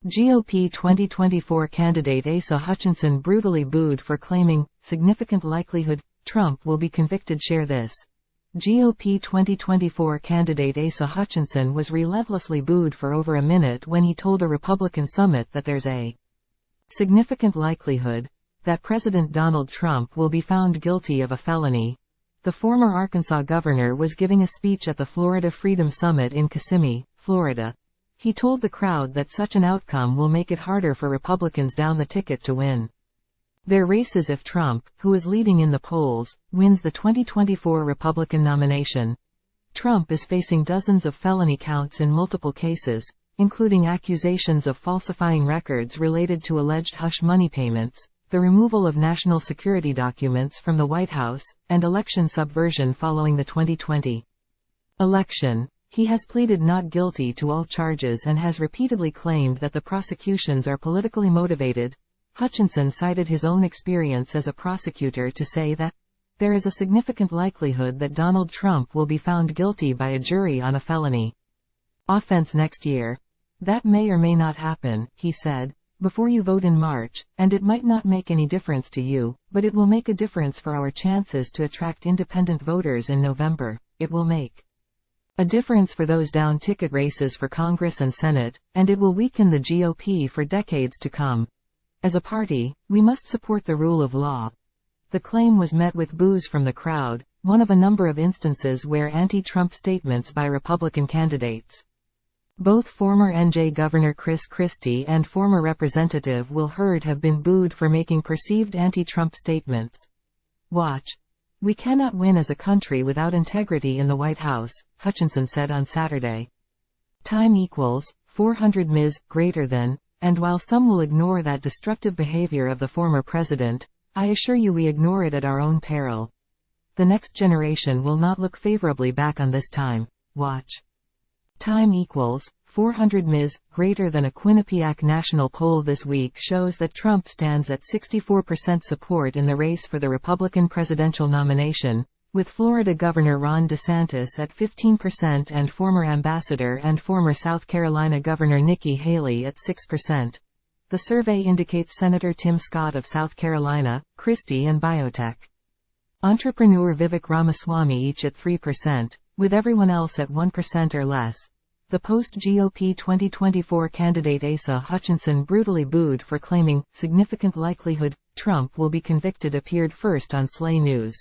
GOP 2024 candidate Asa Hutchinson brutally booed for claiming, significant likelihood, Trump will be convicted. Share this. GOP 2024 candidate Asa Hutchinson was relentlessly booed for over a minute when he told a Republican summit that there's a significant likelihood that President Donald Trump will be found guilty of a felony. The former Arkansas governor was giving a speech at the Florida Freedom Summit in Kissimmee, Florida. He told the crowd that such an outcome will make it harder for Republicans down the ticket to win their races if Trump, who is leading in the polls, wins the 2024 Republican nomination. Trump is facing dozens of felony counts in multiple cases, including accusations of falsifying records related to alleged hush money payments, the removal of national security documents from the White House, and election subversion following the 2020 election. He has pleaded not guilty to all charges and has repeatedly claimed that the prosecutions are politically motivated. Hutchinson cited his own experience as a prosecutor to say that there is a significant likelihood that Donald Trump will be found guilty by a jury on a felony offense next year. That may or may not happen, he said, before you vote in March, and it might not make any difference to you, but it will make a difference for our chances to attract independent voters in November. It will make a difference for those down-ticket races for Congress and Senate, and it will weaken the GOP for decades to come. As a party, we must support the rule of law. The claim was met with boos from the crowd, one of a number of instances where anti-Trump statements by Republican candidates. Both former NJ Governor Chris Christie and former Representative Will Hurd have been booed for making perceived anti-Trump statements. Watch. We cannot win as a country without integrity in the White House, Hutchinson said on Saturday. Time equals 400 Ms. greater than, and while some will ignore that destructive behavior of the former president, I assure you we ignore it at our own peril. The next generation will not look favorably back on this time. Watch. Time equals 400 Ms. greater than. A Quinnipiac national poll this week shows that Trump stands at 64% support in the race for the Republican presidential nomination, with Florida Governor Ron DeSantis at 15% and former ambassador and former South Carolina Governor Nikki Haley at 6%. The survey indicates Senator Tim Scott of South Carolina, Christie and biotech entrepreneur Vivek Ramaswamy each at 3%, with everyone else at 1% or less. The post-GOP 2024 candidate Asa Hutchinson brutally booed for claiming, significant likelihood, Trump will be convicted appeared first on Slay News.